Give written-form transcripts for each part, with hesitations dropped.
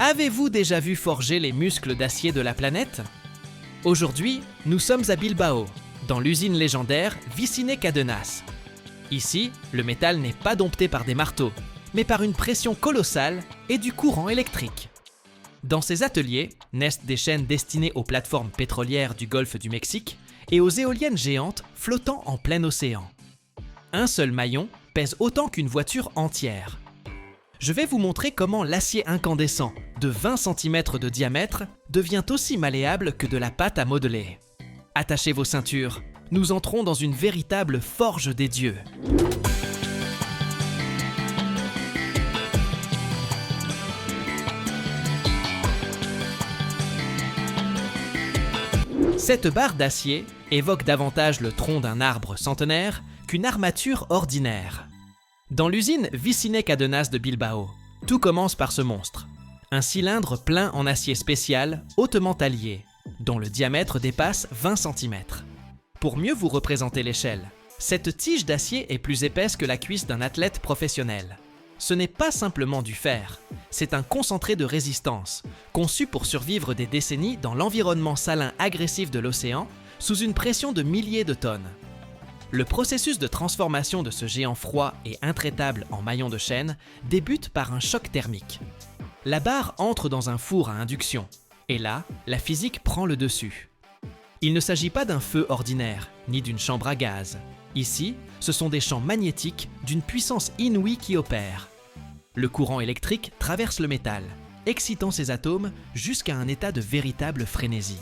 Avez-vous déjà vu forger les muscles d'acier de la planète? Aujourd'hui, nous sommes à Bilbao, dans l'usine légendaire Vicine Cadenas. Ici, le métal n'est pas dompté par des marteaux, mais par une pression colossale et du courant électrique. Dans ces ateliers naissent des chaînes destinées aux plateformes pétrolières du golfe du Mexique et aux éoliennes géantes flottant en plein océan. Un seul maillon pèse autant qu'une voiture entière. Je vais vous montrer comment l'acier incandescent de 20 cm de diamètre devient aussi malléable que de la pâte à modeler. Attachez vos ceintures, nous entrons dans une véritable forge des dieux. Cette barre d'acier évoque davantage le tronc d'un arbre centenaire qu'une armature ordinaire. Dans l'usine Vicine Cadenas de Bilbao, tout commence par ce monstre. Un cylindre plein en acier spécial, hautement taillé, dont le diamètre dépasse 20 cm. Pour mieux vous représenter l'échelle, cette tige d'acier est plus épaisse que la cuisse d'un athlète professionnel. Ce n'est pas simplement du fer, c'est un concentré de résistance, conçu pour survivre des décennies dans l'environnement salin agressif de l'océan, sous une pression de milliers de tonnes. Le processus de transformation de ce géant froid et intraitable en maillon de chaîne débute par un choc thermique. La barre entre dans un four à induction, et là, la physique prend le dessus. Il ne s'agit pas d'un feu ordinaire, ni d'une chambre à gaz. Ici, ce sont des champs magnétiques d'une puissance inouïe qui opèrent. Le courant électrique traverse le métal, excitant ses atomes jusqu'à un état de véritable frénésie.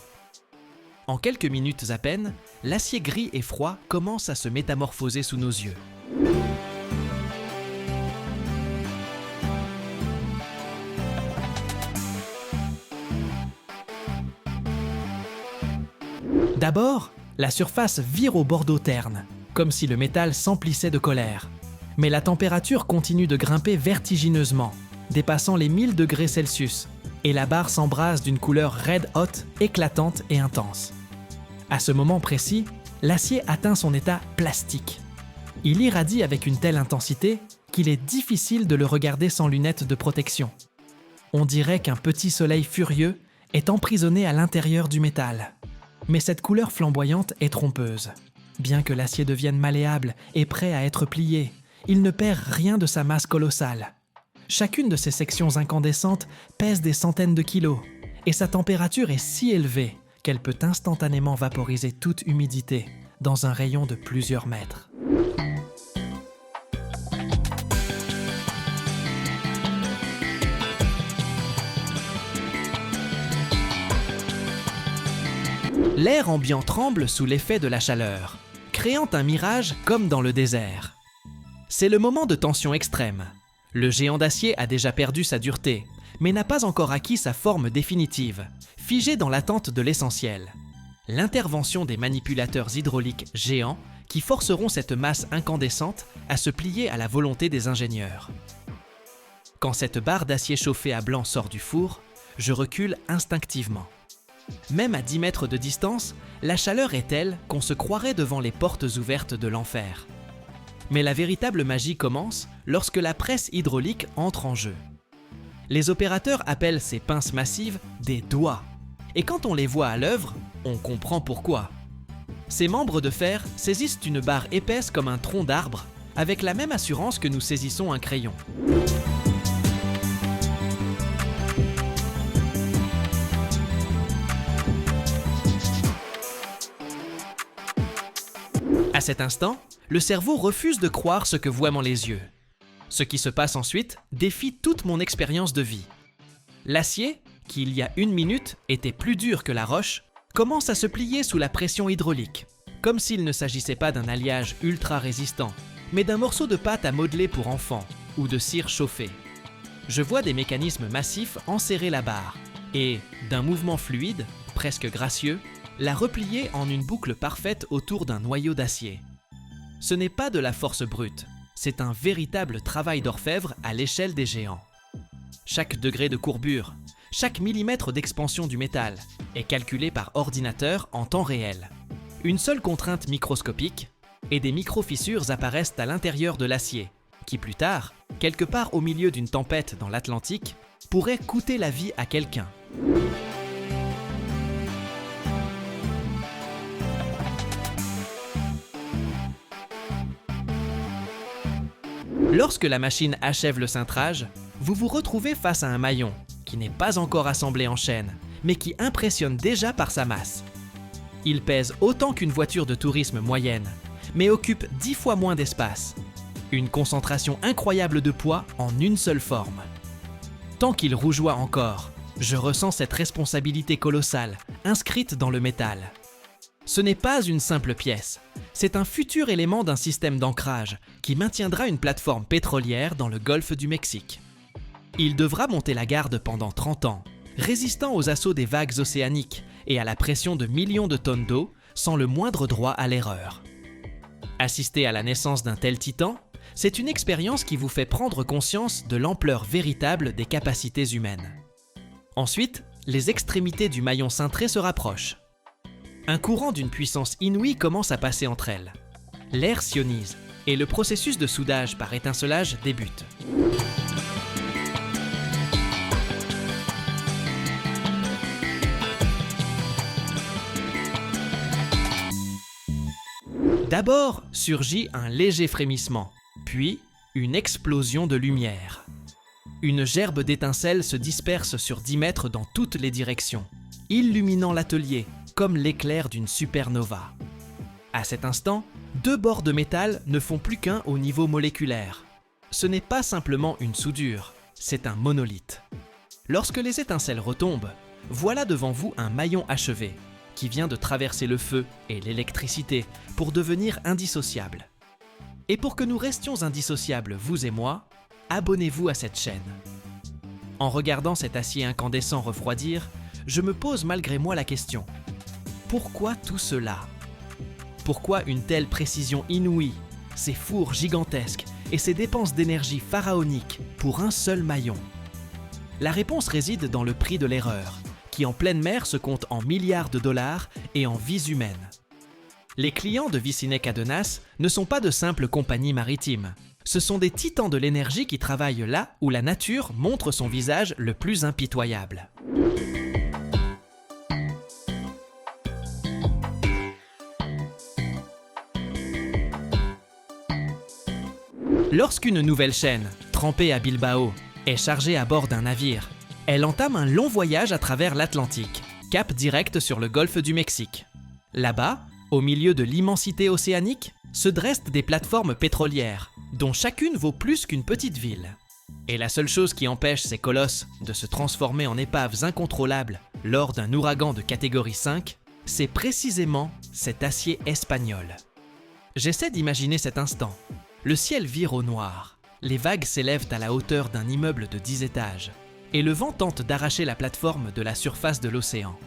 En quelques minutes à peine, l'acier gris et froid commence à se métamorphoser sous nos yeux. D'abord, la surface vire au bordeaux terne, comme si le métal s'emplissait de colère. Mais la température continue de grimper vertigineusement, dépassant les 1000 degrés Celsius, et la barre s'embrase d'une couleur red hot, éclatante et intense. À ce moment précis, l'acier atteint son état plastique. Il irradie avec une telle intensité qu'il est difficile de le regarder sans lunettes de protection. On dirait qu'un petit soleil furieux est emprisonné à l'intérieur du métal. Mais cette couleur flamboyante est trompeuse. Bien que l'acier devienne malléable et prêt à être plié, il ne perd rien de sa masse colossale. Chacune de ces sections incandescentes pèse des centaines de kilos, et sa température est si élevée qu'elle peut instantanément vaporiser toute humidité dans un rayon de plusieurs mètres. L'air ambiant tremble sous l'effet de la chaleur, créant un mirage comme dans le désert. C'est le moment de tension extrême. Le géant d'acier a déjà perdu sa dureté, mais n'a pas encore acquis sa forme définitive, figé dans l'attente de l'essentiel. L'intervention des manipulateurs hydrauliques géants qui forceront cette masse incandescente à se plier à la volonté des ingénieurs. Quand cette barre d'acier chauffée à blanc sort du four, je recule instinctivement. Même à 10 mètres de distance, la chaleur est telle qu'on se croirait devant les portes ouvertes de l'enfer. Mais la véritable magie commence lorsque la presse hydraulique entre en jeu. Les opérateurs appellent ces pinces massives des doigts. Et quand on les voit à l'œuvre, on comprend pourquoi. Ces membres de fer saisissent une barre épaisse comme un tronc d'arbre, avec la même assurance que nous saisissons un crayon. À cet instant, le cerveau refuse de croire ce que voient les yeux. Ce qui se passe ensuite défie toute mon expérience de vie. L'acier, qui il y a une minute était plus dur que la roche, commence à se plier sous la pression hydraulique, comme s'il ne s'agissait pas d'un alliage ultra résistant, mais d'un morceau de pâte à modeler pour enfants ou de cire chauffée. Je vois des mécanismes massifs enserrer la barre et, d'un mouvement fluide, presque gracieux, la replier en une boucle parfaite autour d'un noyau d'acier. Ce n'est pas de la force brute, c'est un véritable travail d'orfèvre à l'échelle des géants. Chaque degré de courbure, chaque millimètre d'expansion du métal est calculé par ordinateur en temps réel. Une seule contrainte microscopique, et des micro-fissures apparaissent à l'intérieur de l'acier, qui plus tard, quelque part au milieu d'une tempête dans l'Atlantique, pourrait coûter la vie à quelqu'un. Lorsque la machine achève le cintrage, vous vous retrouvez face à un maillon qui n'est pas encore assemblé en chaîne, mais qui impressionne déjà par sa masse. Il pèse autant qu'une voiture de tourisme moyenne, mais occupe 10 fois moins d'espace. Une concentration incroyable de poids en une seule forme. Tant qu'il rougeoie encore, je ressens cette responsabilité colossale, inscrite dans le métal. Ce n'est pas une simple pièce, c'est un futur élément d'un système d'ancrage qui maintiendra une plateforme pétrolière dans le golfe du Mexique. Il devra monter la garde pendant 30 ans, résistant aux assauts des vagues océaniques et à la pression de millions de tonnes d'eau sans le moindre droit à l'erreur. Assister à la naissance d'un tel titan, c'est une expérience qui vous fait prendre conscience de l'ampleur véritable des capacités humaines. Ensuite, les extrémités du maillon cintré se rapprochent. Un courant d'une puissance inouïe commence à passer entre elles. L'air s'ionise et le processus de soudage par étincelage débute. D'abord surgit un léger frémissement, puis une explosion de lumière. Une gerbe d'étincelles se disperse sur 10 mètres dans toutes les directions, illuminant l'atelier comme l'éclair d'une supernova. À cet instant, 2 bords de métal ne font plus qu'un au niveau moléculaire. Ce n'est pas simplement une soudure, c'est un monolithe. Lorsque les étincelles retombent, voilà devant vous un maillon achevé, qui vient de traverser le feu et l'électricité pour devenir indissociable. Et pour que nous restions indissociables, vous et moi, abonnez-vous à cette chaîne. En regardant cet acier incandescent refroidir, je me pose malgré moi la question: pourquoi tout cela? Pourquoi une telle précision inouïe, ces fours gigantesques et ces dépenses d'énergie pharaoniques pour un seul maillon? La réponse réside dans le prix de l'erreur, qui en pleine mer se compte en milliards de dollars et en vies humaines. Les clients de Vicinec-Adenas ne sont pas de simples compagnies maritimes. Ce sont des titans de l'énergie qui travaillent là où la nature montre son visage le plus impitoyable. Lorsqu'une nouvelle chaîne, trempée à Bilbao, est chargée à bord d'un navire, elle entame un long voyage à travers l'Atlantique, cap direct sur le golfe du Mexique. Là-bas, au milieu de l'immensité océanique, se dressent des plateformes pétrolières, dont chacune vaut plus qu'une petite ville. Et la seule chose qui empêche ces colosses de se transformer en épaves incontrôlables lors d'un ouragan de catégorie 5, c'est précisément cet acier espagnol. J'essaie d'imaginer cet instant. Le ciel vire au noir, les vagues s'élèvent à la hauteur d'un immeuble de 10 étages, et le vent tente d'arracher la plateforme de la surface de l'océan.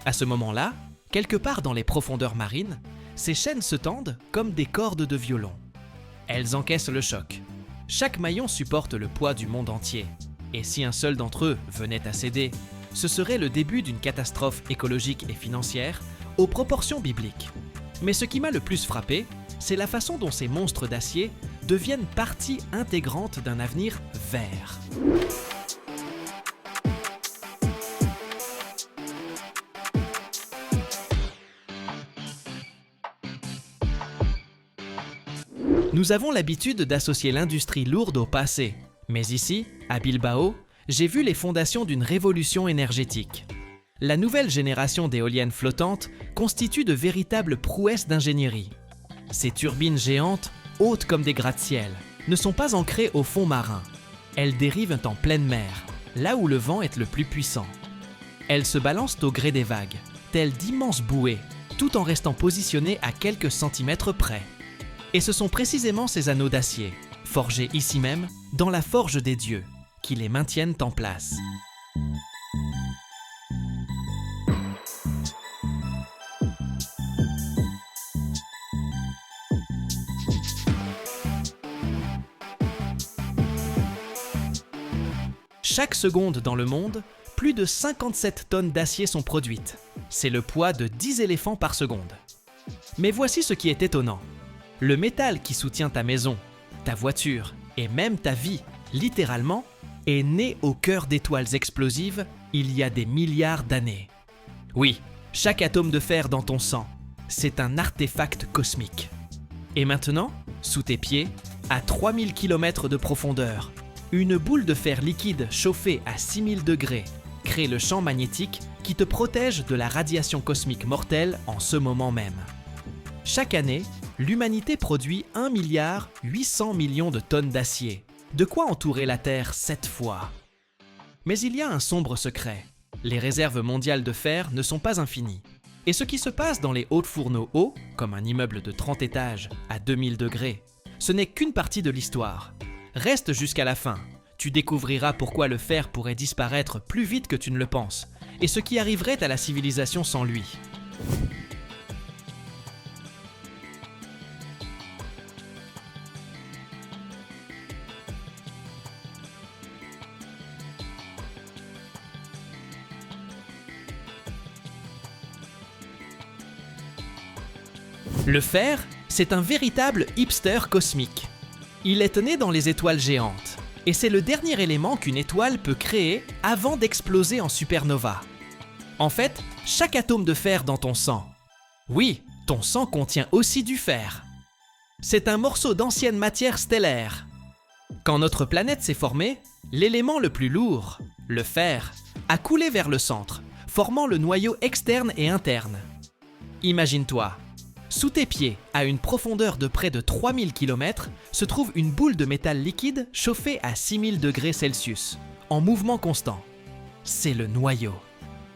À ce moment-là, quelque part dans les profondeurs marines, ces chaînes se tendent comme des cordes de violon. Elles encaissent le choc. Chaque maillon supporte le poids du monde entier, et si un seul d'entre eux venait à céder, ce serait le début d'une catastrophe écologique et financière aux proportions bibliques. Mais ce qui m'a le plus frappé, c'est la façon dont ces monstres d'acier deviennent partie intégrante d'un avenir vert. Nous avons l'habitude d'associer l'industrie lourde au passé, mais ici, à Bilbao, j'ai vu les fondations d'une révolution énergétique. La nouvelle génération d'éoliennes flottantes constitue de véritables prouesses d'ingénierie. Ces turbines géantes, hautes comme des gratte-ciel, ne sont pas ancrées au fond marin. Elles dérivent en pleine mer, là où le vent est le plus puissant. Elles se balancent au gré des vagues, telles d'immenses bouées, tout en restant positionnées à quelques centimètres près. Et ce sont précisément ces anneaux d'acier, forgés ici même, dans la forge des dieux, qui les maintiennent en place. Chaque seconde dans le monde, plus de 57 tonnes d'acier sont produites. C'est le poids de 10 éléphants par seconde. Mais voici ce qui est étonnant. Le métal qui soutient ta maison, ta voiture et même ta vie, littéralement, est né au cœur d'étoiles explosives il y a des milliards d'années. Oui, chaque atome de fer dans ton sang, c'est un artefact cosmique. Et maintenant, sous tes pieds, à 3000 km de profondeur, une boule de fer liquide chauffée à 6000 degrés crée le champ magnétique qui te protège de la radiation cosmique mortelle en ce moment même. Chaque année, l'humanité produit 1,8 milliard de tonnes d'acier, de quoi entourer la Terre 7 fois. Mais il y a un sombre secret. Les réserves mondiales de fer ne sont pas infinies. Et ce qui se passe dans les hauts fourneaux hauts, comme un immeuble de 30 étages à 2000 degrés, ce n'est qu'une partie de l'histoire. Reste jusqu'à la fin. Tu découvriras pourquoi le fer pourrait disparaître plus vite que tu ne le penses, et ce qui arriverait à la civilisation sans lui. Le fer, c'est un véritable hipster cosmique. Il est né dans les étoiles géantes, et c'est le dernier élément qu'une étoile peut créer avant d'exploser en supernova. En fait, chaque atome de fer dans ton sang, oui, ton sang contient aussi du fer. C'est un morceau d'ancienne matière stellaire. Quand notre planète s'est formée, l'élément le plus lourd, le fer, a coulé vers le centre, formant le noyau externe et interne. Imagine-toi, sous tes pieds, à une profondeur de près de 3000 km, se trouve une boule de métal liquide chauffée à 6000 degrés Celsius, en mouvement constant. C'est le noyau.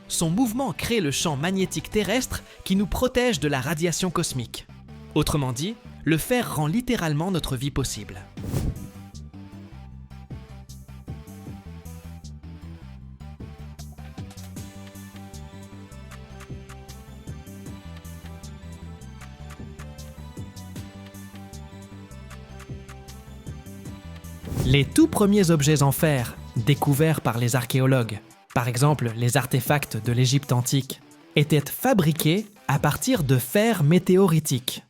Son mouvement crée le champ magnétique terrestre qui nous protège de la radiation cosmique. Autrement dit, le fer rend littéralement notre vie possible. Les tout premiers objets en fer, découverts par les archéologues, par exemple les artefacts de l'Égypte antique, étaient fabriqués à partir de fer météoritique.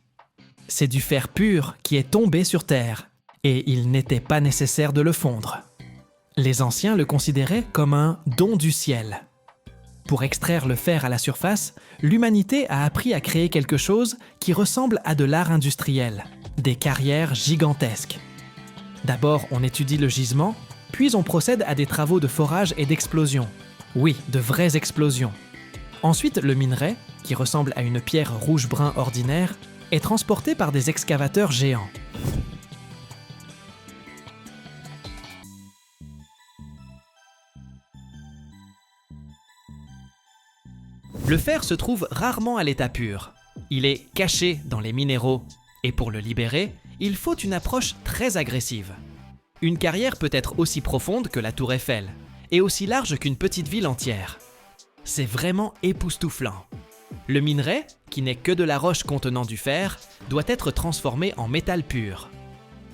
C'est du fer pur qui est tombé sur Terre, et il n'était pas nécessaire de le fondre. Les anciens le considéraient comme un don du ciel. Pour extraire le fer à la surface, l'humanité a appris à créer quelque chose qui ressemble à de l'art industriel, des carrières gigantesques. D'abord, on étudie le gisement, puis on procède à des travaux de forage et d'explosion. Oui, de vraies explosions. Ensuite, le minerai, qui ressemble à une pierre rouge-brun ordinaire, est transporté par des excavateurs géants. Le fer se trouve rarement à l'état pur. Il est caché dans les minéraux, et pour le libérer, il faut une approche très agressive. Une carrière peut être aussi profonde que la Tour Eiffel, et aussi large qu'une petite ville entière. C'est vraiment époustouflant. Le minerai, qui n'est que de la roche contenant du fer, doit être transformé en métal pur.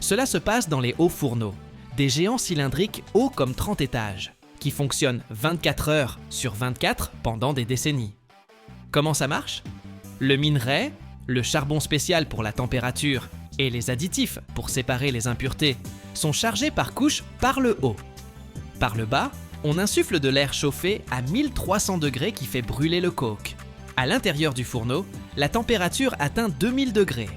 Cela se passe dans les hauts fourneaux, des géants cylindriques hauts comme 30 étages, qui fonctionnent 24 heures sur 24 pendant des décennies. Comment ça marche ? Le minerai, le charbon spécial pour la température et les additifs pour séparer les impuretés sont chargés par couches par le haut. Par le bas, on insuffle de l'air chauffé à 1300 degrés qui fait brûler le coke. À l'intérieur du fourneau, la température atteint 2000 degrés.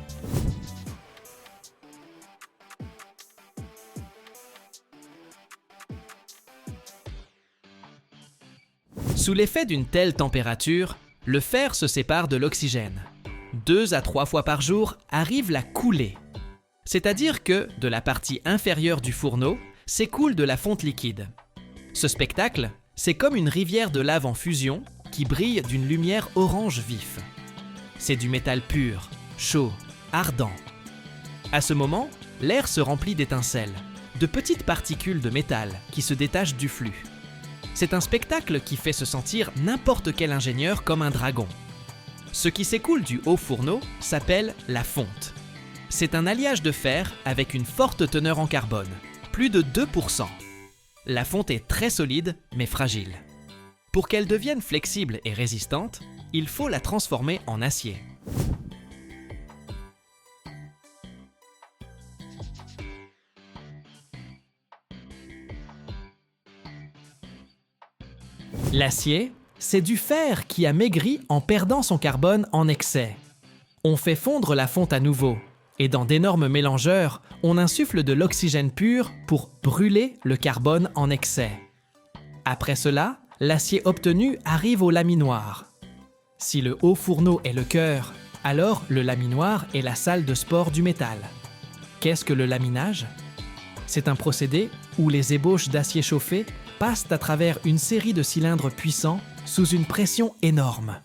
Sous l'effet d'une telle température, le fer se sépare de l'oxygène. 2 à 3 fois par jour arrive la coulée. C'est-à-dire que, de la partie inférieure du fourneau, s'écoule de la fonte liquide. Ce spectacle, c'est comme une rivière de lave en fusion qui brille d'une lumière orange vif. C'est du métal pur, chaud, ardent. À ce moment, l'air se remplit d'étincelles, de petites particules de métal qui se détachent du flux. C'est un spectacle qui fait se sentir n'importe quel ingénieur comme un dragon. Ce qui s'écoule du haut fourneau s'appelle la fonte. C'est un alliage de fer avec une forte teneur en carbone, plus de 2%. La fonte est très solide mais fragile. Pour qu'elle devienne flexible et résistante, il faut la transformer en acier. L'acier, c'est du fer qui a maigri en perdant son carbone en excès. On fait fondre la fonte à nouveau, et dans d'énormes mélangeurs, on insuffle de l'oxygène pur pour brûler le carbone en excès. Après cela, l'acier obtenu arrive au laminoir. Si le haut fourneau est le cœur, alors le laminoir est la salle de sport du métal. Qu'est-ce que le laminage ? C'est un procédé où les ébauches d'acier chauffé passent à travers une série de cylindres puissants sous une pression énorme.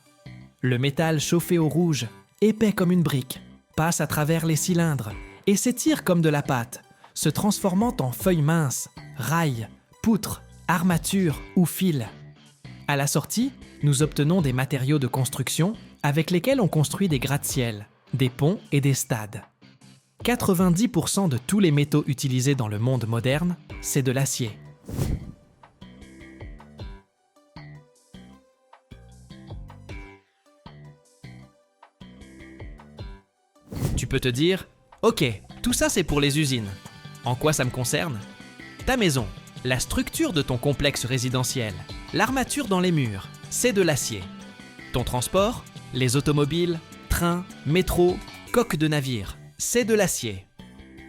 Le métal chauffé au rouge, épais comme une brique, passe à travers les cylindres et s'étire comme de la pâte, se transformant en feuilles minces, rails, poutres, armatures ou fils. À la sortie, nous obtenons des matériaux de construction avec lesquels on construit des gratte-ciels, des ponts et des stades. 90% de tous les métaux utilisés dans le monde moderne, c'est de l'acier. Tu peux te dire, ok, tout ça c'est pour les usines. En quoi ça me concerne ? Ta maison, la structure de ton complexe résidentiel, l'armature dans les murs, c'est de l'acier. Ton transport, les automobiles, trains, métros, coques de navires, c'est de l'acier.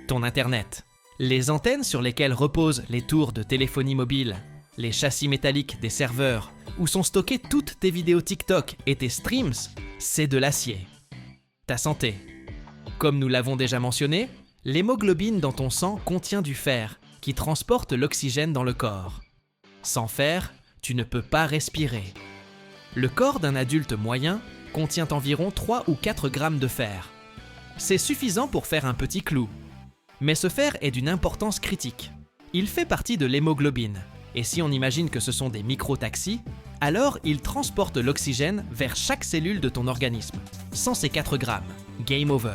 Ton Internet, les antennes sur lesquelles reposent les tours de téléphonie mobile, les châssis métalliques des serveurs, où sont stockées toutes tes vidéos TikTok et tes streams, c'est de l'acier. Ta santé. Comme nous l'avons déjà mentionné, l'hémoglobine dans ton sang contient du fer qui transporte l'oxygène dans le corps. Sans fer, tu ne peux pas respirer. Le corps d'un adulte moyen contient environ 3 ou 4 grammes de fer. C'est suffisant pour faire un petit clou. Mais ce fer est d'une importance critique. Il fait partie de l'hémoglobine, et si on imagine que ce sont des micro-taxis, alors il transporte l'oxygène vers chaque cellule de ton organisme. Sans ces 4 grammes, game over.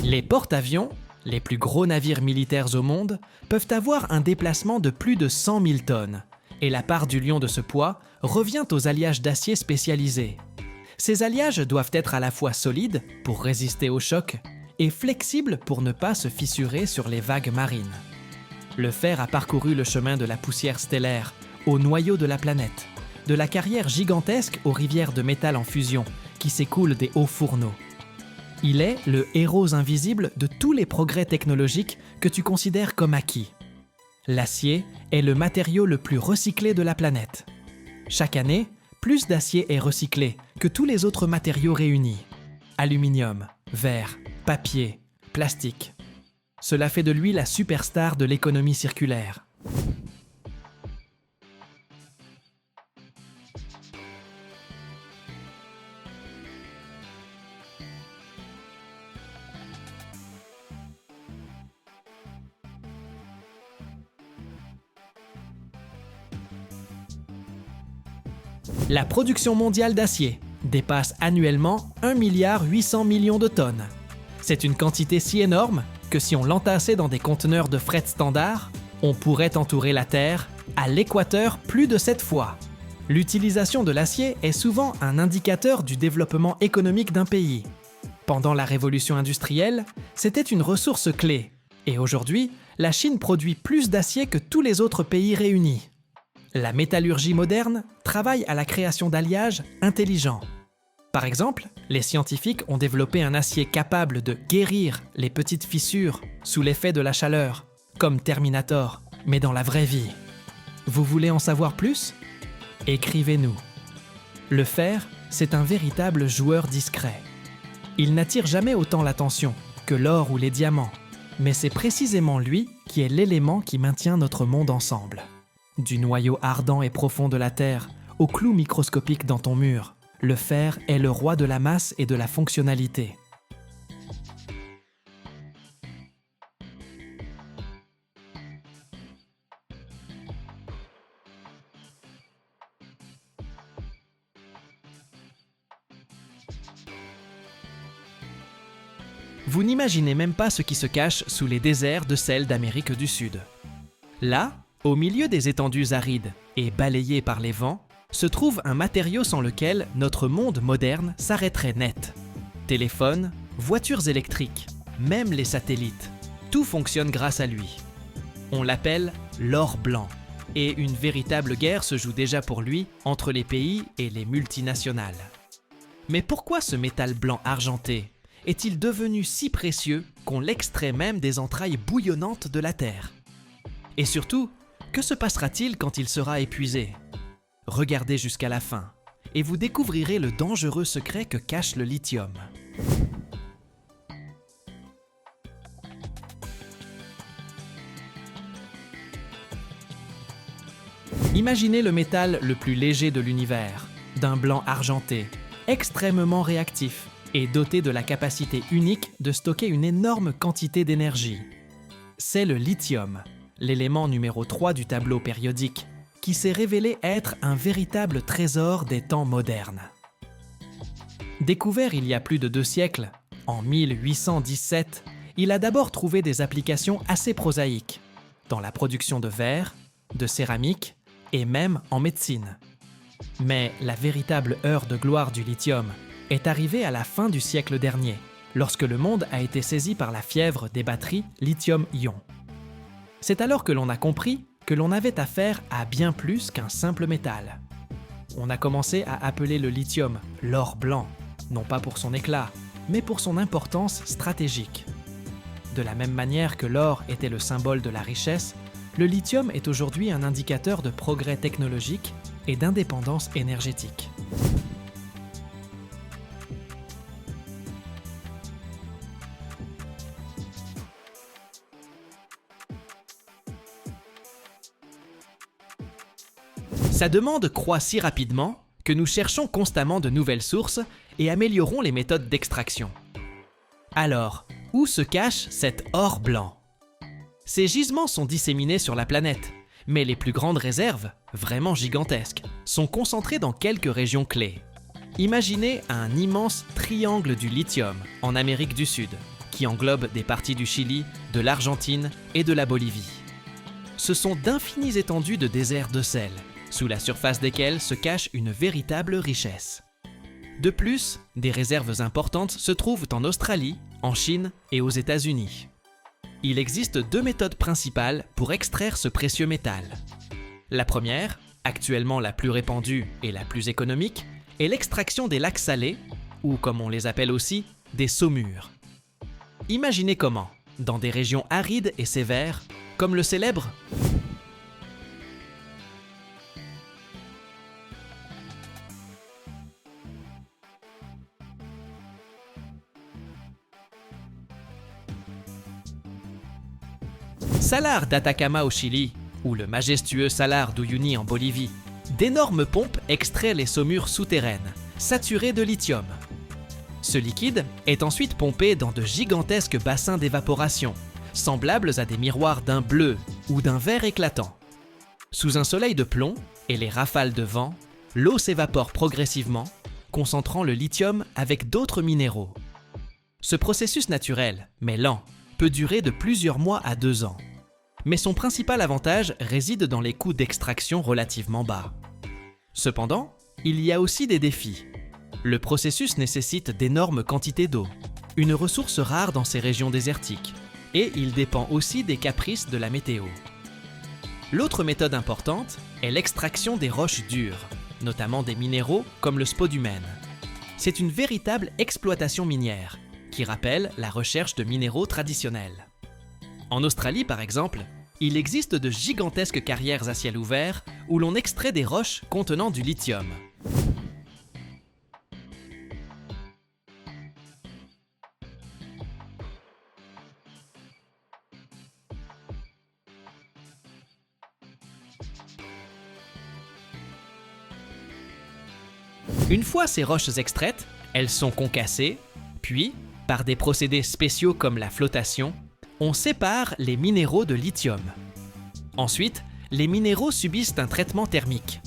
Les porte-avions, les plus gros navires militaires au monde, peuvent avoir un déplacement de plus de 100 000 tonnes, et la part du lion de ce poids revient aux alliages d'acier spécialisés. Ces alliages doivent être à la fois solides pour résister aux chocs et flexibles pour ne pas se fissurer sur les vagues marines. Le fer a parcouru le chemin de la poussière stellaire au noyau de la planète, de la carrière gigantesque aux rivières de métal en fusion qui s'écoulent des hauts fourneaux. Il est le héros invisible de tous les progrès technologiques que tu considères comme acquis. L'acier est le matériau le plus recyclé de la planète. Chaque année, plus d'acier est recyclé que tous les autres matériaux réunis. Aluminium, verre, papier, plastique. Cela fait de lui la superstar de l'économie circulaire. La production mondiale d'acier dépasse annuellement 1,8 milliard de tonnes. C'est une quantité si énorme que si on l'entassait dans des conteneurs de fret standard, on pourrait entourer la Terre à l'équateur plus de 7 fois. L'utilisation de l'acier est souvent un indicateur du développement économique d'un pays. Pendant la révolution industrielle, c'était une ressource clé. Et aujourd'hui, la Chine produit plus d'acier que tous les autres pays réunis. La métallurgie moderne travaille à la création d'alliages intelligents. Par exemple, les scientifiques ont développé un acier capable de guérir les petites fissures sous l'effet de la chaleur, comme Terminator, mais dans la vraie vie. Vous voulez en savoir plus ? Écrivez-nous. Le fer, c'est un véritable joueur discret. Il n'attire jamais autant l'attention que l'or ou les diamants, mais c'est précisément lui qui est l'élément qui maintient notre monde ensemble. Du noyau ardent et profond de la Terre au clou microscopique dans ton mur, le fer est le roi de la masse et de la fonctionnalité. Vous n'imaginez même pas ce qui se cache sous les déserts de sel d'Amérique du Sud. Là, Au milieu des étendues arides et balayées par les vents, se trouve un matériau sans lequel notre monde moderne s'arrêterait net. Téléphones, voitures électriques, même les satellites, tout fonctionne grâce à lui. On l'appelle l'or blanc, et une véritable guerre se joue déjà pour lui entre les pays et les multinationales. Mais pourquoi ce métal blanc argenté est-il devenu si précieux qu'on l'extrait même des entrailles bouillonnantes de la Terre? Et surtout, que se passera-t-il quand il sera épuisé? Regardez jusqu'à la fin, et vous découvrirez le dangereux secret que cache le lithium. Imaginez le métal le plus léger de l'univers, d'un blanc argenté, extrêmement réactif et doté de la capacité unique de stocker une énorme quantité d'énergie. C'est le lithium, l'élément numéro 3 du tableau périodique, qui s'est révélé être un véritable trésor des temps modernes. Découvert il y a plus de 2 siècles, en 1817, il a d'abord trouvé des applications assez prosaïques, dans la production de verre, de céramique et même en médecine. Mais la véritable heure de gloire du lithium est arrivée à la fin du siècle dernier, lorsque le monde a été saisi par la fièvre des batteries lithium-ion. C'est alors que l'on a compris que l'on avait affaire à bien plus qu'un simple métal. On a commencé à appeler le lithium l'or blanc, non pas pour son éclat, mais pour son importance stratégique. De la même manière que l'or était le symbole de la richesse, le lithium est aujourd'hui un indicateur de progrès technologique et d'indépendance énergétique. Sa demande croît si rapidement que nous cherchons constamment de nouvelles sources et améliorons les méthodes d'extraction. Alors, où se cache cet or blanc? Ces gisements sont disséminés sur la planète, mais les plus grandes réserves, vraiment gigantesques, sont concentrées dans quelques régions clés. Imaginez un immense triangle du lithium en Amérique du Sud, qui englobe des parties du Chili, de l'Argentine et de la Bolivie. Ce sont d'infinies étendues de déserts de sel, sous la surface desquels se cache une véritable richesse. De plus, des réserves importantes se trouvent en Australie, en Chine et aux États-Unis. Il existe 2 méthodes principales pour extraire ce précieux métal. La première, actuellement la plus répandue et la plus économique, est l'extraction des lacs salés, ou comme on les appelle aussi, des saumures. Imaginez comment, dans des régions arides et sévères, comme le célèbre Salar d'Atacama au Chili, ou le majestueux Salar d'Uyuni en Bolivie, d'énormes pompes extraient les saumures souterraines, saturées de lithium. Ce liquide est ensuite pompé dans de gigantesques bassins d'évaporation, semblables à des miroirs d'un bleu ou d'un vert éclatant. Sous un soleil de plomb et les rafales de vent, l'eau s'évapore progressivement, concentrant le lithium avec d'autres minéraux. Ce processus naturel, mais lent, peut durer de plusieurs mois à 2 ans. Mais son principal avantage réside dans les coûts d'extraction relativement bas. Cependant, il y a aussi des défis. Le processus nécessite d'énormes quantités d'eau, une ressource rare dans ces régions désertiques, et il dépend aussi des caprices de la météo. L'autre méthode importante est l'extraction des roches dures, notamment des minéraux comme le spodumène. C'est une véritable exploitation minière, qui rappelle la recherche de minéraux traditionnels. En Australie, par exemple, il existe de gigantesques carrières à ciel ouvert où l'on extrait des roches contenant du lithium. Une fois ces roches extraites, elles sont concassées, puis, par des procédés spéciaux comme la flottation, on sépare les minéraux de lithium. Ensuite, les minéraux subissent un traitement thermique.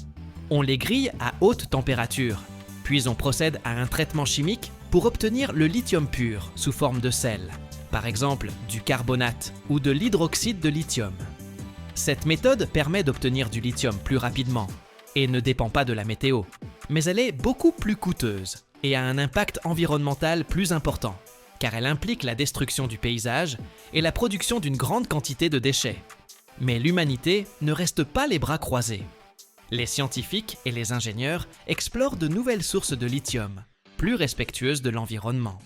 On les grille à haute température, puis on procède à un traitement chimique pour obtenir le lithium pur sous forme de sel, par exemple du carbonate ou de l'hydroxyde de lithium. Cette méthode permet d'obtenir du lithium plus rapidement et ne dépend pas de la météo, mais elle est beaucoup plus coûteuse et a un impact environnemental plus important, car elle implique la destruction du paysage et la production d'une grande quantité de déchets. Mais l'humanité ne reste pas les bras croisés. Les scientifiques et les ingénieurs explorent de nouvelles sources de lithium, plus respectueuses de l'environnement.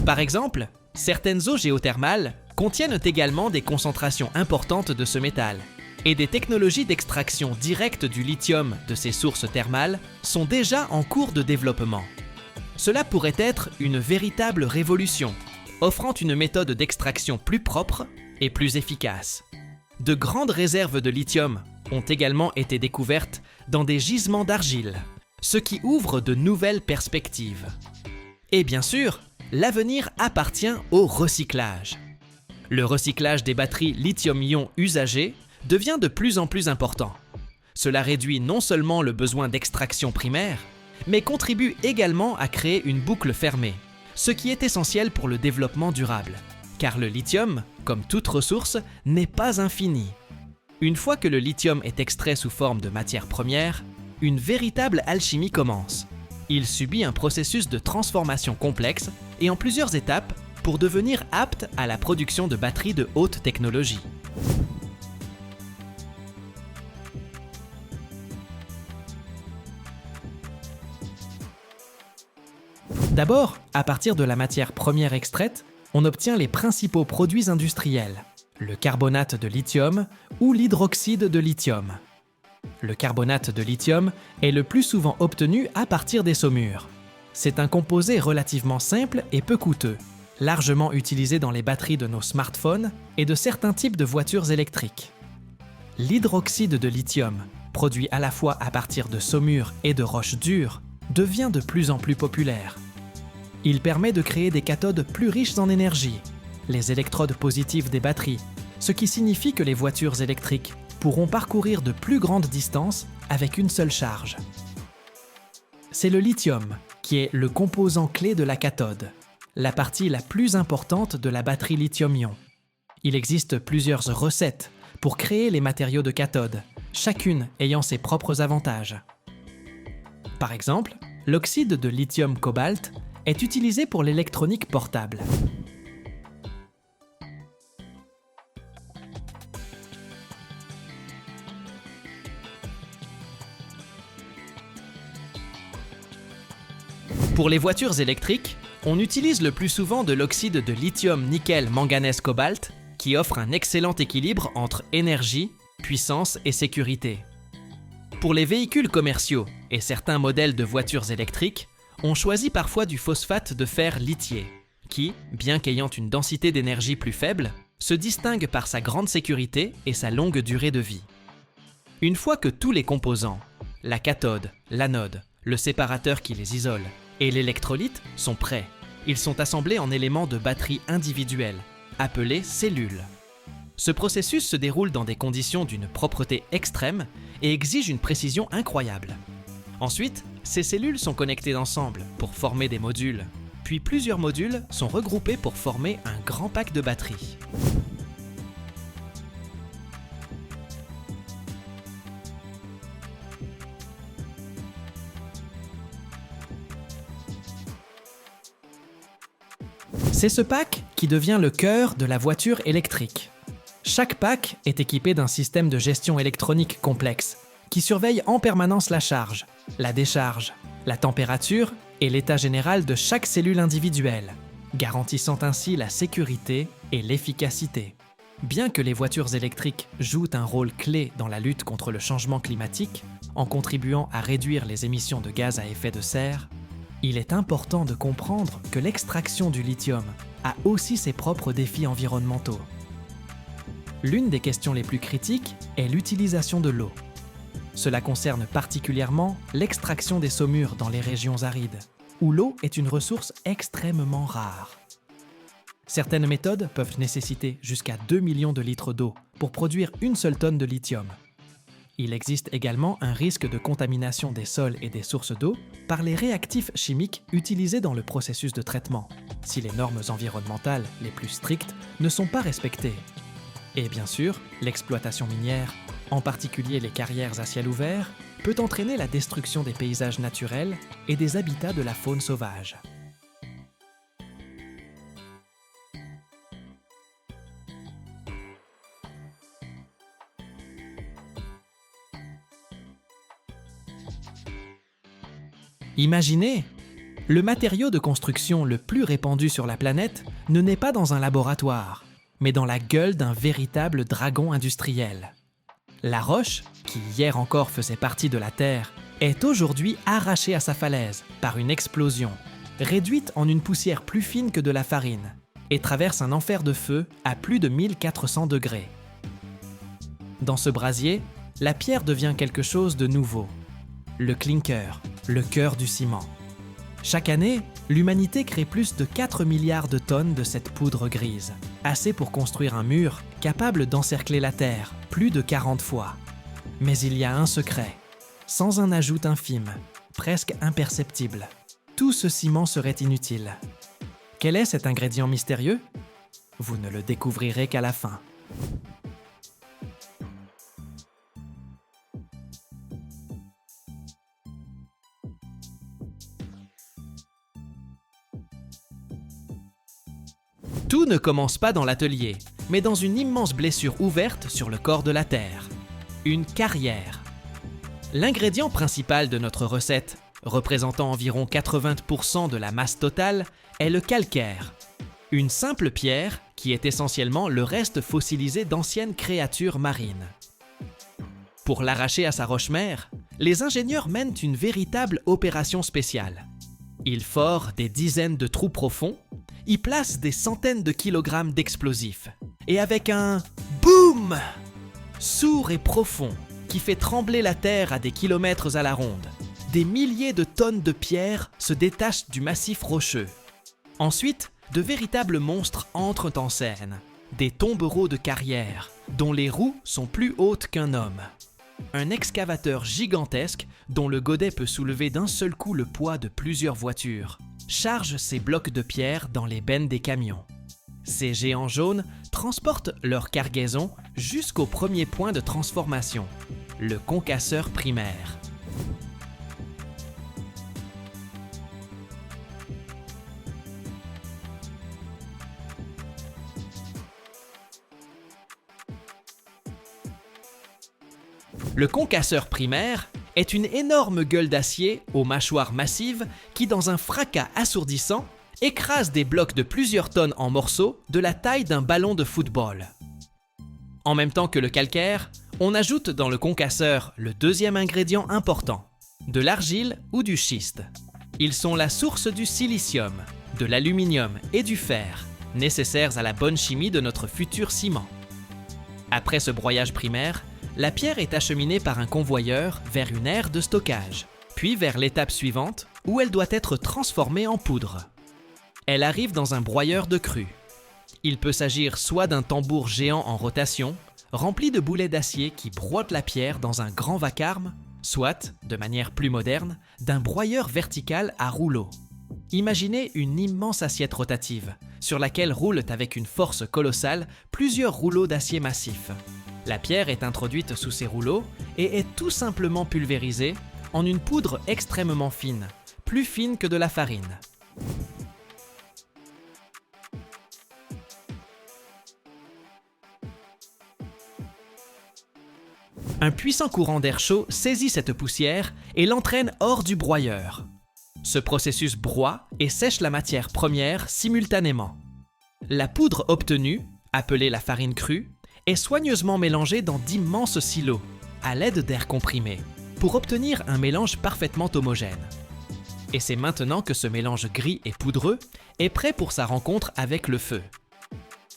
Par exemple, certaines eaux géothermales contiennent également des concentrations importantes de ce métal, et des technologies d'extraction directe du lithium de ces sources thermales sont déjà en cours de développement. Cela pourrait être une véritable révolution, offrant une méthode d'extraction plus propre et plus efficace. De grandes réserves de lithium ont également été découvertes dans des gisements d'argile, ce qui ouvre de nouvelles perspectives. Et bien sûr, l'avenir appartient au recyclage. Le recyclage des batteries lithium-ion usagées devient de plus en plus important. Cela réduit non seulement le besoin d'extraction primaire, mais contribue également à créer une boucle fermée, ce qui est essentiel pour le développement durable, car le lithium, comme toute ressource, n'est pas infini. Une fois que le lithium est extrait sous forme de matière première, une véritable alchimie commence. Il subit un processus de transformation complexe et en plusieurs étapes pour devenir apte à la production de batteries de haute technologie. D'abord, à partir de la matière première extraite, on obtient les principaux produits industriels, le carbonate de lithium ou l'hydroxyde de lithium. Le carbonate de lithium est le plus souvent obtenu à partir des saumures. C'est un composé relativement simple et peu coûteux, largement utilisé dans les batteries de nos smartphones et de certains types de voitures électriques. L'hydroxyde de lithium, produit à la fois à partir de saumures et de roches dures, devient de plus en plus populaire. Il permet de créer des cathodes plus riches en énergie, les électrodes positives des batteries, ce qui signifie que les voitures électriques pourront parcourir de plus grandes distances avec une seule charge. C'est le lithium qui est le composant clé de la cathode, la partie la plus importante de la batterie lithium-ion. Il existe plusieurs recettes pour créer les matériaux de cathode, chacune ayant ses propres avantages. Par exemple, l'oxyde de lithium-cobalt est utilisé pour l'électronique portable. Pour les voitures électriques, on utilise le plus souvent de l'oxyde de lithium-nickel-manganèse-cobalt qui offre un excellent équilibre entre énergie, puissance et sécurité. Pour les véhicules commerciaux et certains modèles de voitures électriques, on choisit parfois du phosphate de fer lithié, qui, bien qu'ayant une densité d'énergie plus faible, se distingue par sa grande sécurité et sa longue durée de vie. Une fois que tous les composants, la cathode, l'anode, le séparateur qui les isole et l'électrolyte sont prêts, ils sont assemblés en éléments de batterie individuels, appelés cellules. Ce processus se déroule dans des conditions d'une propreté extrême et exige une précision incroyable. Ensuite, ces cellules sont connectées ensemble pour former des modules, puis plusieurs modules sont regroupés pour former un grand pack de batteries. C'est ce pack qui devient le cœur de la voiture électrique. Chaque pack est équipé d'un système de gestion électronique complexe qui surveille en permanence la charge, la décharge, la température et l'état général de chaque cellule individuelle, garantissant ainsi la sécurité et l'efficacité. Bien que les voitures électriques jouent un rôle clé dans la lutte contre le changement climatique, en contribuant à réduire les émissions de gaz à effet de serre, il est important de comprendre que l'extraction du lithium a aussi ses propres défis environnementaux. L'une des questions les plus critiques est l'utilisation de l'eau. Cela concerne particulièrement l'extraction des saumures dans les régions arides, où l'eau est une ressource extrêmement rare. Certaines méthodes peuvent nécessiter jusqu'à 2 millions de litres d'eau pour produire une seule tonne de lithium. Il existe également un risque de contamination des sols et des sources d'eau par les réactifs chimiques utilisés dans le processus de traitement, si les normes environnementales les plus strictes ne sont pas respectées. Et bien sûr, l'exploitation minière, en particulier les carrières à ciel ouvert, peut entraîner la destruction des paysages naturels et des habitats de la faune sauvage. Imaginez, le matériau de construction le plus répandu sur la planète ne naît pas dans un laboratoire, mais dans la gueule d'un véritable dragon industriel. La roche, qui hier encore faisait partie de la Terre, est aujourd'hui arrachée à sa falaise par une explosion, réduite en une poussière plus fine que de la farine, et traverse un enfer de feu à plus de 1400 degrés. Dans ce brasier, la pierre devient quelque chose de nouveau. Le clinker, le cœur du ciment. Chaque année, l'humanité crée plus de 4 milliards de tonnes de cette poudre grise, assez pour construire un mur capable d'encercler la Terre plus de 40 fois. Mais il y a un secret. Sans un ajout infime, presque imperceptible, tout ce ciment serait inutile. Quel est cet ingrédient mystérieux? Vous ne le découvrirez qu'à la fin. Tout ne commence pas dans l'atelier, mais dans une immense blessure ouverte sur le corps de la Terre. Une carrière. L'ingrédient principal de notre recette, représentant environ 80% de la masse totale, est le calcaire. Une simple pierre qui est essentiellement le reste fossilisé d'anciennes créatures marines. Pour l'arracher à sa roche-mère, les ingénieurs mènent une véritable opération spéciale. Ils forent des dizaines de trous profonds, y placent des centaines de kilogrammes d'explosifs, et avec un boum sourd et profond qui fait trembler la terre à des kilomètres à la ronde, des milliers de tonnes de pierres se détachent du massif rocheux. Ensuite, de véritables monstres entrent en scène, des tombereaux de carrière, dont les roues sont plus hautes qu'un homme. Un excavateur gigantesque, dont le godet peut soulever d'un seul coup le poids de plusieurs voitures, charge ces blocs de pierre dans les bennes des camions. Ces géants jaunes transportent leur cargaison jusqu'au premier point de transformation, le concasseur primaire. Le concasseur primaire est une énorme gueule d'acier aux mâchoires massives qui, dans un fracas assourdissant, écrase des blocs de plusieurs tonnes en morceaux de la taille d'un ballon de football. En même temps que le calcaire, on ajoute dans le concasseur le deuxième ingrédient important, de l'argile ou du schiste. Ils sont la source du silicium, de l'aluminium et du fer, nécessaires à la bonne chimie de notre futur ciment. Après ce broyage primaire, la pierre est acheminée par un convoyeur vers une aire de stockage, puis vers l'étape suivante où elle doit être transformée en poudre. Elle arrive dans un broyeur de cru. Il peut s'agir soit d'un tambour géant en rotation, rempli de boulets d'acier qui broient la pierre dans un grand vacarme, soit, de manière plus moderne, d'un broyeur vertical à rouleau. Imaginez une immense assiette rotative, sur laquelle roulent avec une force colossale plusieurs rouleaux d'acier massif. La pierre est introduite sous ces rouleaux et est tout simplement pulvérisée en une poudre extrêmement fine, plus fine que de la farine. Un puissant courant d'air chaud saisit cette poussière et l'entraîne hors du broyeur. Ce processus broie et sèche la matière première simultanément. La poudre obtenue, appelée la farine crue, est soigneusement mélangée dans d'immenses silos, à l'aide d'air comprimé, pour obtenir un mélange parfaitement homogène. Et c'est maintenant que ce mélange gris et poudreux est prêt pour sa rencontre avec le feu.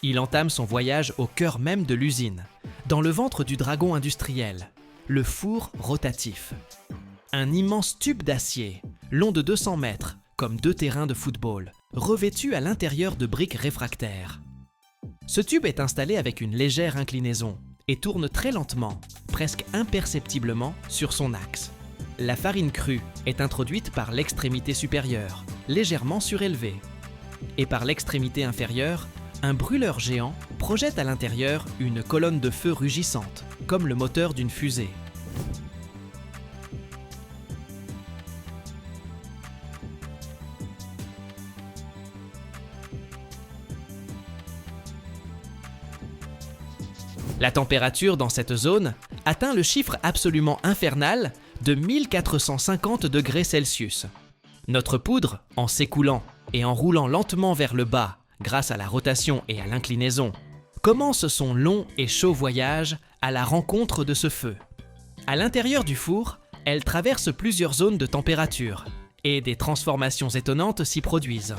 Il entame son voyage au cœur même de l'usine, dans le ventre du dragon industriel, le four rotatif. Un immense tube d'acier, long de 200 mètres, comme 2 terrains de football, revêtu à l'intérieur de briques réfractaires. Ce tube est installé avec une légère inclinaison et tourne très lentement, presque imperceptiblement, sur son axe. La farine crue est introduite par l'extrémité supérieure, légèrement surélevée. Et par l'extrémité inférieure, un brûleur géant projette à l'intérieur une colonne de feu rugissante, comme le moteur d'une fusée. La température dans cette zone atteint le chiffre absolument infernal de 1450 degrés Celsius. Notre poudre, en s'écoulant et en roulant lentement vers le bas grâce à la rotation et à l'inclinaison, commence son long et chaud voyage à la rencontre de ce feu. À l'intérieur du four, elle traverse plusieurs zones de température et des transformations étonnantes s'y produisent.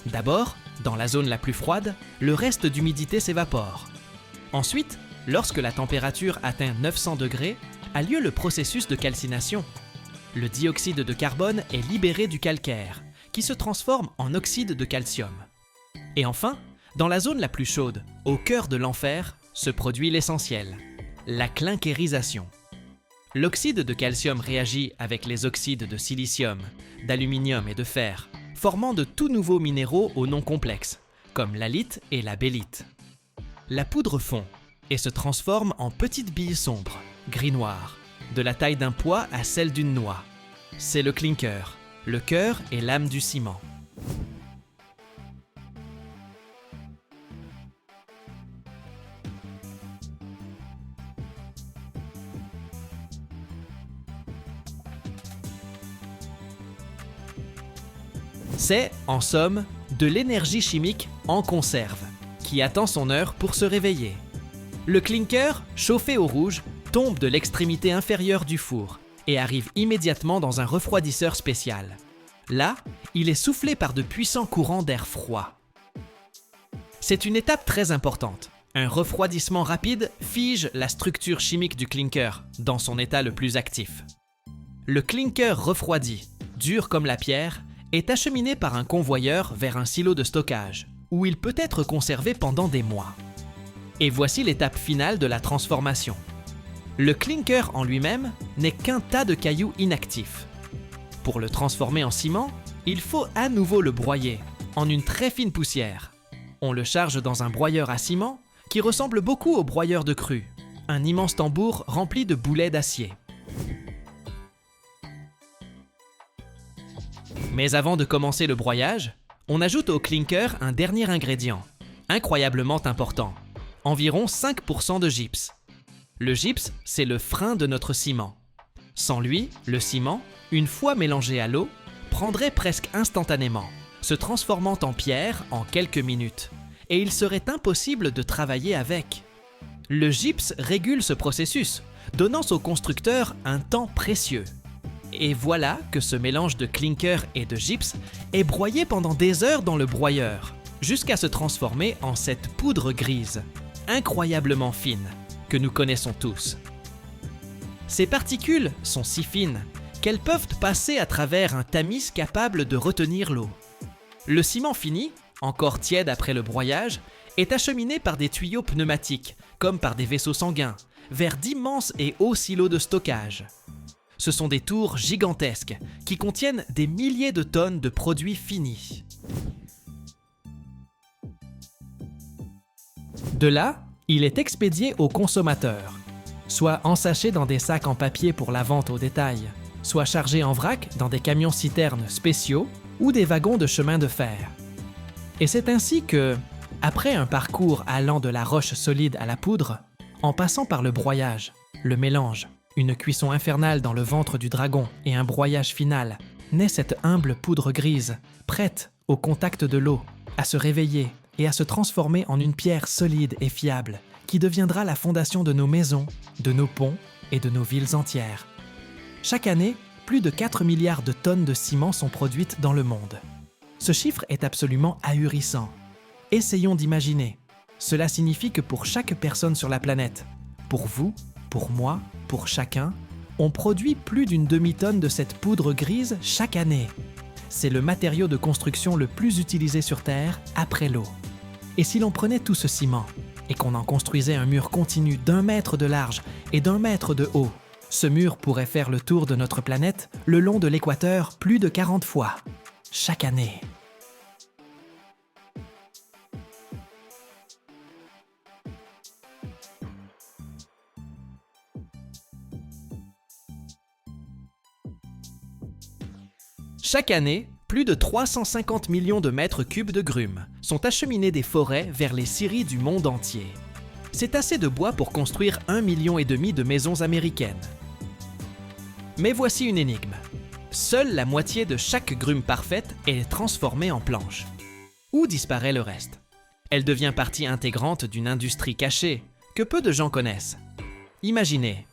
D'abord, dans la zone la plus froide, le reste d'humidité s'évapore. Ensuite, lorsque la température atteint 900 degrés, a lieu le processus de calcination. Le dioxyde de carbone est libéré du calcaire, qui se transforme en oxyde de calcium. Et enfin, dans la zone la plus chaude, au cœur de l'enfer, se produit l'essentiel, la clinkérisation. L'oxyde de calcium réagit avec les oxydes de silicium, d'aluminium et de fer, formant de tout nouveaux minéraux au nom complexe, comme l'halite et la bélite. La poudre fond et se transforme en petites billes sombres, gris-noir, de la taille d'un pois à celle d'une noix. C'est le clinker, le cœur et l'âme du ciment. C'est, en somme, de l'énergie chimique en conserve, qui attend son heure pour se réveiller. Le clinker, chauffé au rouge, tombe de l'extrémité inférieure du four et arrive immédiatement dans un refroidisseur spécial. Là, il est soufflé par de puissants courants d'air froid. C'est une étape très importante. Un refroidissement rapide fige la structure chimique du clinker dans son état le plus actif. Le clinker refroidi, dur comme la pierre, est acheminé par un convoyeur vers un silo de stockage, où il peut être conservé pendant des mois. Et voici l'étape finale de la transformation. Le clinker en lui-même n'est qu'un tas de cailloux inactifs. Pour le transformer en ciment, il faut à nouveau le broyer, en une très fine poussière. On le charge dans un broyeur à ciment qui ressemble beaucoup au broyeur de cru, un immense tambour rempli de boulets d'acier. Mais avant de commencer le broyage, on ajoute au clinker un dernier ingrédient, incroyablement important, environ 5% de gypse. Le gypse, c'est le frein de notre ciment. Sans lui, le ciment, une fois mélangé à l'eau, prendrait presque instantanément, se transformant en pierre en quelques minutes, et il serait impossible de travailler avec. Le gypse régule ce processus, donnant au constructeur un temps précieux. Et voilà que ce mélange de clinker et de gypse est broyé pendant des heures dans le broyeur, jusqu'à se transformer en cette poudre grise, incroyablement fine, que nous connaissons tous. Ces particules sont si fines qu'elles peuvent passer à travers un tamis capable de retenir l'eau. Le ciment fini, encore tiède après le broyage, est acheminé par des tuyaux pneumatiques, comme par des vaisseaux sanguins, vers d'immenses et hauts silos de stockage. Ce sont des tours gigantesques qui contiennent des milliers de tonnes de produits finis. De là, il est expédié aux consommateurs, soit ensachet dans des sacs en papier pour la vente au détail, soit chargé en vrac dans des camions-citernes spéciaux ou des wagons de chemin de fer. Et c'est ainsi que, après un parcours allant de la roche solide à la poudre, en passant par le broyage, le mélange, une cuisson infernale dans le ventre du dragon et un broyage final, naît cette humble poudre grise, prête, au contact de l'eau, à se réveiller et à se transformer en une pierre solide et fiable, qui deviendra la fondation de nos maisons, de nos ponts et de nos villes entières. Chaque année, plus de 4 milliards de tonnes de ciment sont produites dans le monde. Ce chiffre est absolument ahurissant. Essayons d'imaginer. Cela signifie que pour chaque personne sur la planète, pour vous, pour moi, pour chacun, on produit plus d'une demi-tonne de cette poudre grise chaque année. C'est le matériau de construction le plus utilisé sur Terre après l'eau. Et si l'on prenait tout ce ciment et qu'on en construisait un mur continu d'1 mètre de large et d'1 mètre de haut, ce mur pourrait faire le tour de notre planète le long de l'équateur plus de 40 fois, chaque année. Chaque année, plus de 350 millions de mètres cubes de grumes sont acheminés des forêts vers les scieries du monde entier. C'est assez de bois pour construire 1,5 million de maisons américaines. Mais voici une énigme. Seule la moitié de chaque grume parfaite est transformée en planche. Où disparaît le reste? Elle devient partie intégrante d'une industrie cachée que peu de gens connaissent. Imaginez,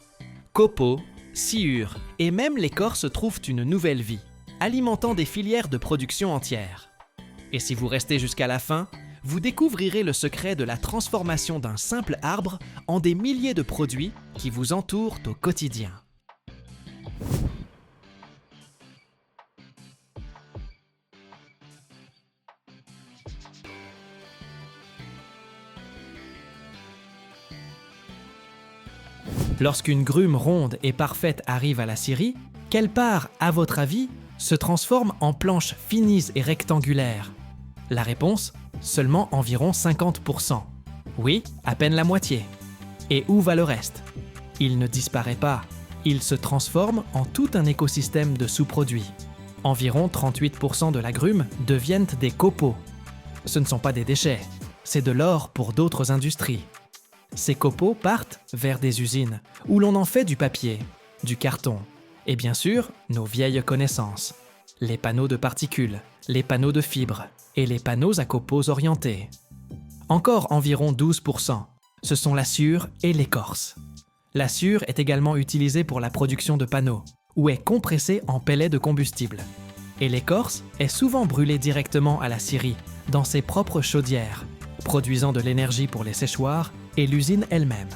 copeaux, sciures et même l'écorce trouvent une nouvelle vie, alimentant des filières de production entières. Et si vous restez jusqu'à la fin, vous découvrirez le secret de la transformation d'un simple arbre en des milliers de produits qui vous entourent au quotidien. Lorsqu'une grume ronde et parfaite arrive à la scierie, quelle part, à votre avis, se transforme en planches finies et rectangulaires? La réponse, seulement environ 50%. Oui, à peine la moitié. Et où va le reste? Il ne disparaît pas, il se transforme en tout un écosystème de sous-produits. Environ 38% de la grume deviennent des copeaux. Ce ne sont pas des déchets, c'est de l'or pour d'autres industries. Ces copeaux partent vers des usines où l'on en fait du papier, du carton et bien sûr nos vieilles connaissances, les panneaux de particules, les panneaux de fibres et les panneaux à copeaux orientés. Encore environ 12%, ce sont la sciure et l'écorce. La sciure est également utilisée pour la production de panneaux ou est compressée en pellets de combustible. Et l'écorce est souvent brûlée directement à la scierie, dans ses propres chaudières, produisant de l'énergie pour les séchoirs et l'usine elle-même.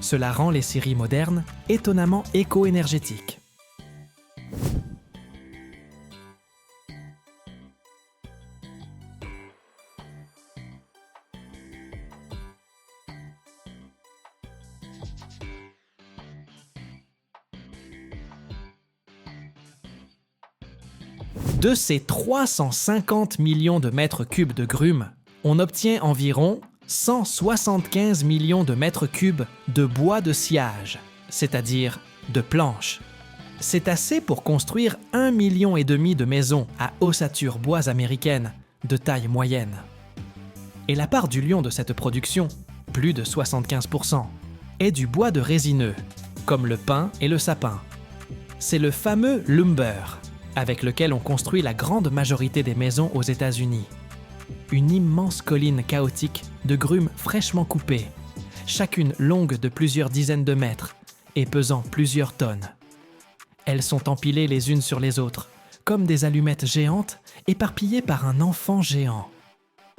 Cela rend les scieries modernes étonnamment éco-énergétiques. De ces 350 millions de mètres cubes de grumes, on obtient environ 175 millions de mètres cubes de bois de sciage, c'est-à-dire de planches. C'est assez pour construire 1,5 million de maisons à ossature bois américaine de taille moyenne. Et la part du lion de cette production, plus de 75%, est du bois de résineux, comme le pin et le sapin. C'est le fameux lumber, avec lequel on construit la grande majorité des maisons aux États-Unis. Une immense colline chaotique de grumes fraîchement coupées, chacune longue de plusieurs dizaines de mètres et pesant plusieurs tonnes. Elles sont empilées les unes sur les autres, comme des allumettes géantes éparpillées par un enfant géant.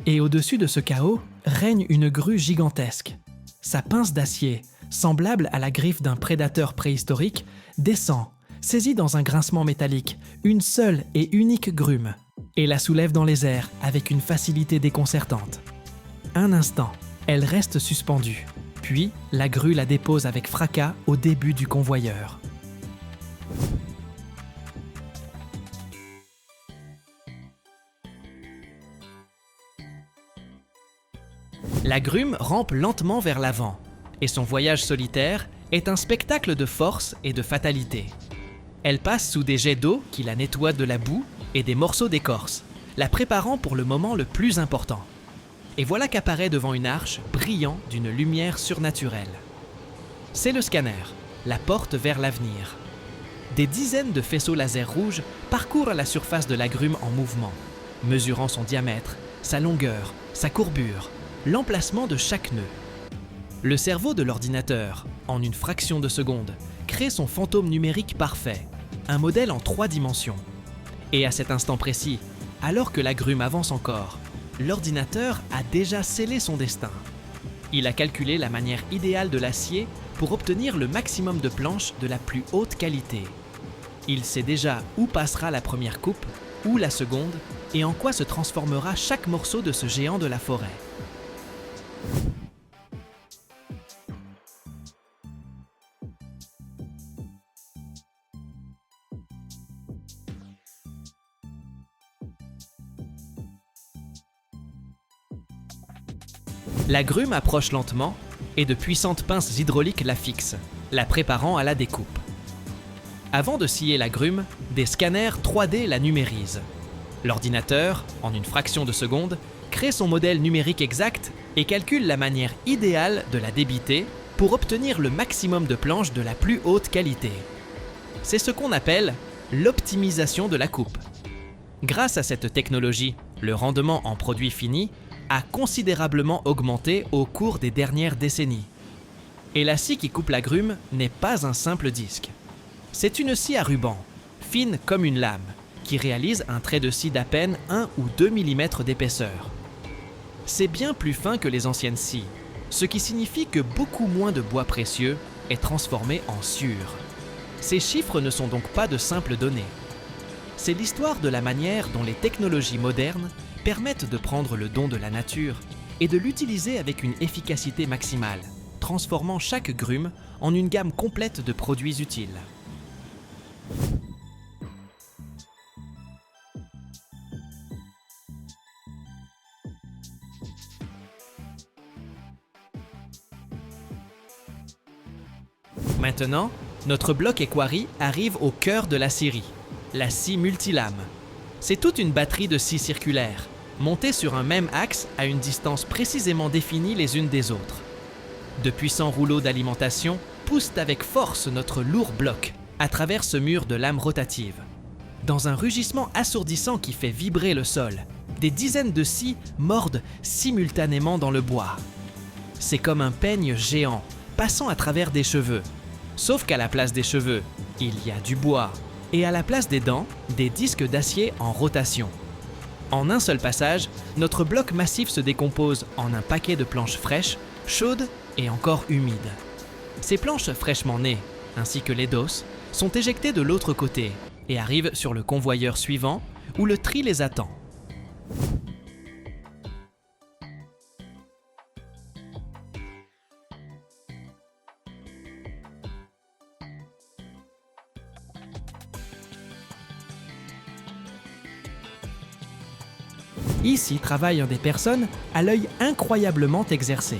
Et au-dessus de ce chaos règne une grue gigantesque. Sa pince d'acier, semblable à la griffe d'un prédateur préhistorique, descend, saisit dans un grincement métallique une seule et unique grume, et la soulève dans les airs avec une facilité déconcertante. Un instant, elle reste suspendue, puis la grue la dépose avec fracas au début du convoyeur. La grume rampe lentement vers l'avant, et son voyage solitaire est un spectacle de force et de fatalité. Elle passe sous des jets d'eau qui la nettoient de la boue et des morceaux d'écorce, la préparant pour le moment le plus important. Et voilà qu'apparaît devant une arche brillant d'une lumière surnaturelle. C'est le scanner, la porte vers l'avenir. Des dizaines de faisceaux laser rouges parcourent la surface de la grume en mouvement, mesurant son diamètre, sa longueur, sa courbure, l'emplacement de chaque nœud. Le cerveau de l'ordinateur, en une fraction de seconde, crée son fantôme numérique parfait, un modèle en 3 dimensions. Et à cet instant précis, alors que la grume avance encore, l'ordinateur a déjà scellé son destin. Il a calculé la manière idéale de l'acier pour obtenir le maximum de planches de la plus haute qualité. Il sait déjà où passera la première coupe, où la seconde, et en quoi se transformera chaque morceau de ce géant de la forêt. La grume approche lentement et de puissantes pinces hydrauliques la fixent, la préparant à la découpe. Avant de scier la grume, des scanners 3D la numérisent. L'ordinateur, en une fraction de seconde, crée son modèle numérique exact et calcule la manière idéale de la débiter pour obtenir le maximum de planches de la plus haute qualité. C'est ce qu'on appelle l'optimisation de la coupe. Grâce à cette technologie, le rendement en produit fini a considérablement augmenté au cours des dernières décennies. Et la scie qui coupe la grume n'est pas un simple disque. C'est une scie à ruban, fine comme une lame, qui réalise un trait de scie d'à peine 1 ou 2 mm d'épaisseur. C'est bien plus fin que les anciennes scies, ce qui signifie que beaucoup moins de bois précieux est transformé en sciure. Ces chiffres ne sont donc pas de simples données. C'est l'histoire de la manière dont les technologies modernes permettent de prendre le don de la nature et de l'utiliser avec une efficacité maximale, transformant chaque grume en une gamme complète de produits utiles. Maintenant, notre bloc Equarri arrive au cœur de la scierie, la scie multilame. C'est toute une batterie de scies circulaires, montées sur un même axe à une distance précisément définie les unes des autres. De puissants rouleaux d'alimentation poussent avec force notre lourd bloc à travers ce mur de lames rotatives. Dans un rugissement assourdissant qui fait vibrer le sol, des dizaines de scies mordent simultanément dans le bois. C'est comme un peigne géant passant à travers des cheveux. Sauf qu'à la place des cheveux, il y a du bois, et à la place des dents, des disques d'acier en rotation. En un seul passage, notre bloc massif se décompose en un paquet de planches fraîches, chaudes et encore humides. Ces planches fraîchement nées, ainsi que les doses, sont éjectées de l'autre côté et arrivent sur le convoyeur suivant où le tri les attend. Ici travaillent des personnes à l'œil incroyablement exercé.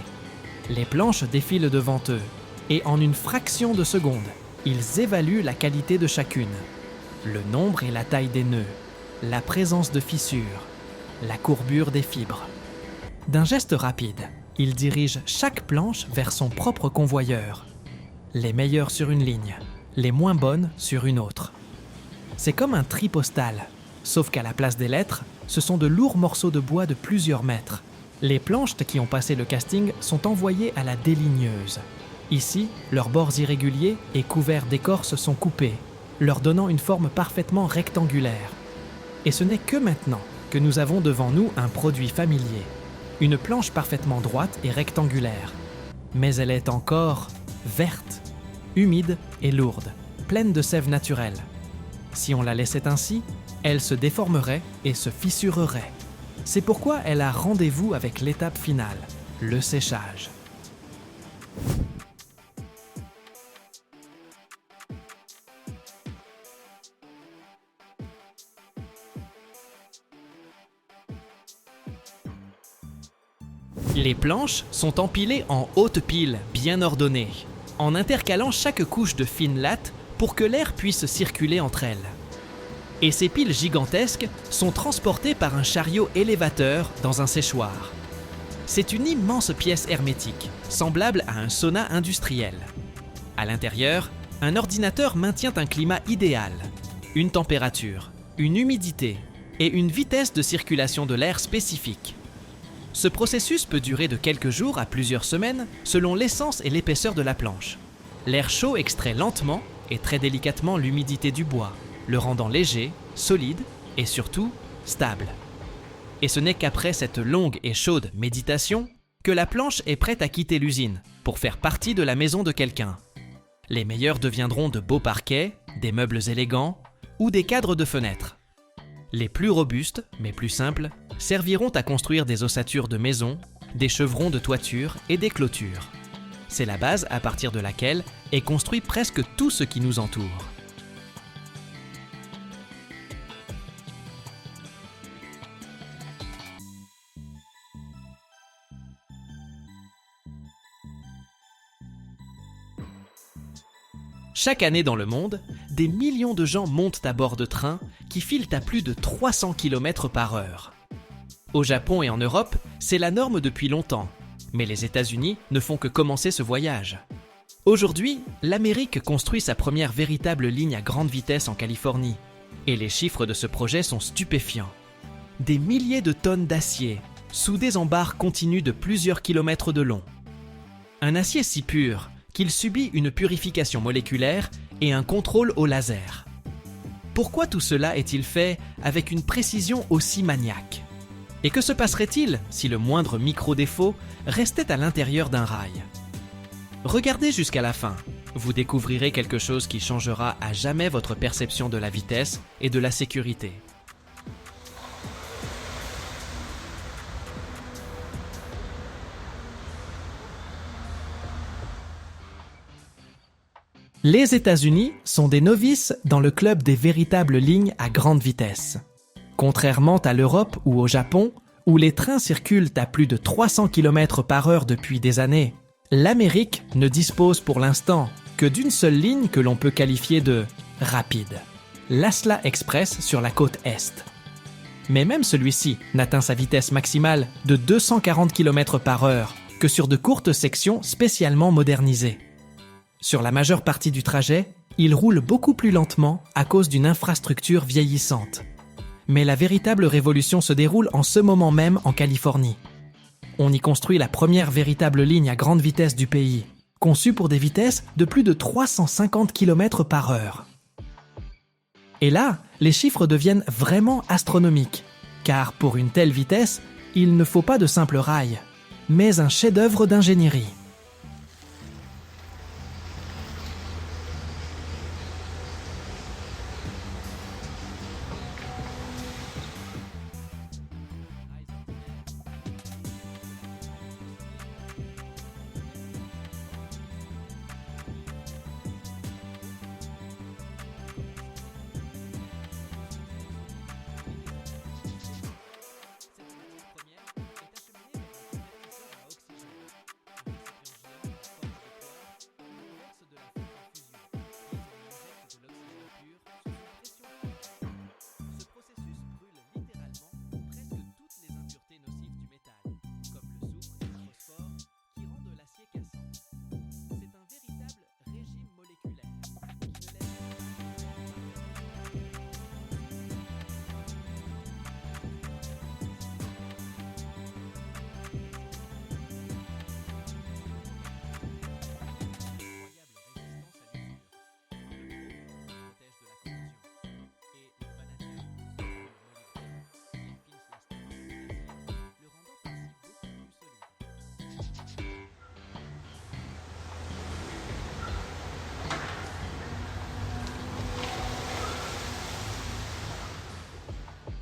Les planches défilent devant eux, et en une fraction de seconde, ils évaluent la qualité de chacune. Le nombre et la taille des nœuds, la présence de fissures, la courbure des fibres. D'un geste rapide, ils dirigent chaque planche vers son propre convoyeur. Les meilleures sur une ligne, les moins bonnes sur une autre. C'est comme un tri postal, sauf qu'à la place des lettres, ce sont de lourds morceaux de bois de plusieurs mètres. Les planches qui ont passé le casting sont envoyées à la déligneuse. Ici, leurs bords irréguliers et couverts d'écorce sont coupés, leur donnant une forme parfaitement rectangulaire. Et ce n'est que maintenant que nous avons devant nous un produit familier, une planche parfaitement droite et rectangulaire. Mais elle est encore verte, humide et lourde, pleine de sève naturelle. Si on la laissait ainsi, elle se déformerait et se fissurerait. C'est pourquoi elle a rendez-vous avec l'étape finale, le séchage. Les planches sont empilées en hautes piles bien ordonnées, en intercalant chaque couche de fines lattes pour que l'air puisse circuler entre elles. Et ces piles gigantesques sont transportées par un chariot élévateur dans un séchoir. C'est une immense pièce hermétique, semblable à un sauna industriel. À l'intérieur, un ordinateur maintient un climat idéal, une température, une humidité et une vitesse de circulation de l'air spécifique. Ce processus peut durer de quelques jours à plusieurs semaines selon l'essence et l'épaisseur de la planche. L'air chaud extrait lentement et très délicatement l'humidité du bois, le rendant léger, solide et surtout stable. Et ce n'est qu'après cette longue et chaude méditation que la planche est prête à quitter l'usine pour faire partie de la maison de quelqu'un. Les meilleurs deviendront de beaux parquets, des meubles élégants ou des cadres de fenêtres. Les plus robustes, mais plus simples, serviront à construire des ossatures de maisons, des chevrons de toiture et des clôtures. C'est la base à partir de laquelle est construit presque tout ce qui nous entoure. Chaque année dans le monde, des millions de gens montent à bord de trains qui filent à plus de 300 km par heure. Au Japon et en Europe, c'est la norme depuis longtemps, mais les États-Unis ne font que commencer ce voyage. Aujourd'hui, l'Amérique construit sa première véritable ligne à grande vitesse en Californie, et les chiffres de ce projet sont stupéfiants. Des milliers de tonnes d'acier, soudées en barres continues de plusieurs kilomètres de long. Un acier si pur qu'il subit une purification moléculaire et un contrôle au laser. Pourquoi tout cela est-il fait avec une précision aussi maniaque ? Et que se passerait-il si le moindre micro-défaut restait à l'intérieur d'un rail ? Regardez jusqu'à la fin, vous découvrirez quelque chose qui changera à jamais votre perception de la vitesse et de la sécurité. Les États-Unis sont des novices dans le club des véritables lignes à grande vitesse. Contrairement à l'Europe ou au Japon, où les trains circulent à plus de 300 km par heure depuis des années, l'Amérique ne dispose pour l'instant que d'une seule ligne que l'on peut qualifier de rapide, l'Asla Express sur la côte Est. Mais même celui-ci n'atteint sa vitesse maximale de 240 km par heure que sur de courtes sections spécialement modernisées. Sur la majeure partie du trajet, il roule beaucoup plus lentement à cause d'une infrastructure vieillissante. Mais la véritable révolution se déroule en ce moment même en Californie. On y construit la première véritable ligne à grande vitesse du pays, conçue pour des vitesses de plus de 350 km par heure. Et là, les chiffres deviennent vraiment astronomiques, car pour une telle vitesse, il ne faut pas de simples rails, mais un chef-d'œuvre d'ingénierie.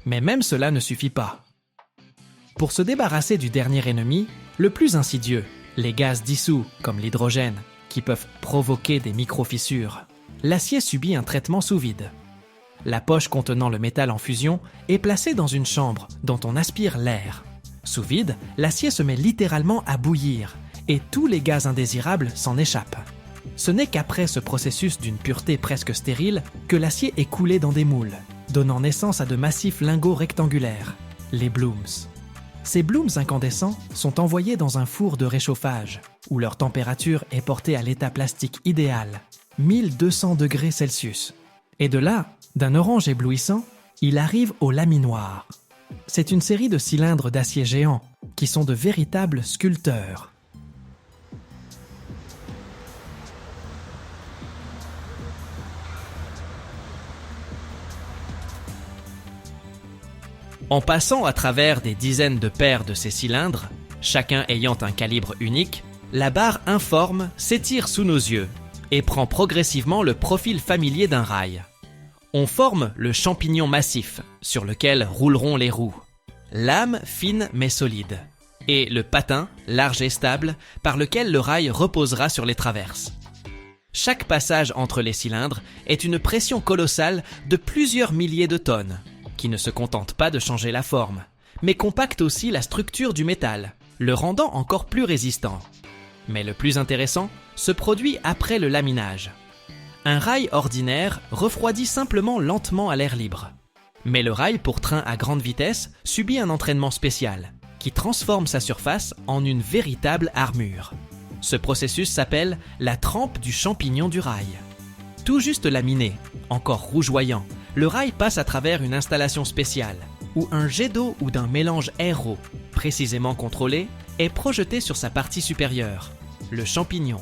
Mais même cela ne suffit pas. Pour se débarrasser du dernier ennemi, le plus insidieux, les gaz dissous comme l'hydrogène, qui peuvent provoquer des micro-fissures, l'acier subit un traitement sous vide. La poche contenant le métal en fusion est placée dans une chambre dont on aspire l'air. Sous vide, l'acier se met littéralement à bouillir et tous les gaz indésirables s'en échappent. Ce n'est qu'après ce processus d'une pureté presque stérile que l'acier est coulé dans des moules, donnant naissance à de massifs lingots rectangulaires, les blooms. Ces blooms incandescents sont envoyés dans un four de réchauffage, où leur température est portée à l'état plastique idéal, 1200 degrés Celsius. Et de là, d'un orange éblouissant, il arrive au laminoir. C'est une série de cylindres d'acier géants, qui sont de véritables sculpteurs. En passant à travers des dizaines de paires de ces cylindres, chacun ayant un calibre unique, la barre informe s'étire sous nos yeux et prend progressivement le profil familier d'un rail. On forme le champignon massif sur lequel rouleront les roues, lame fine mais solide, et le patin large et stable par lequel le rail reposera sur les traverses. Chaque passage entre les cylindres est une pression colossale de plusieurs milliers de tonnes, qui ne se contente pas de changer la forme, mais compacte aussi la structure du métal, le rendant encore plus résistant. Mais le plus intéressant se produit après le laminage. Un rail ordinaire refroidit simplement lentement à l'air libre. Mais le rail pour train à grande vitesse subit un entraînement spécial, qui transforme sa surface en une véritable armure. Ce processus s'appelle la trempe du champignon du rail. Tout juste laminé, encore rougeoyant, le rail passe à travers une installation spéciale, où un jet d'eau ou d'un mélange aéro, précisément contrôlé, est projeté sur sa partie supérieure, le champignon.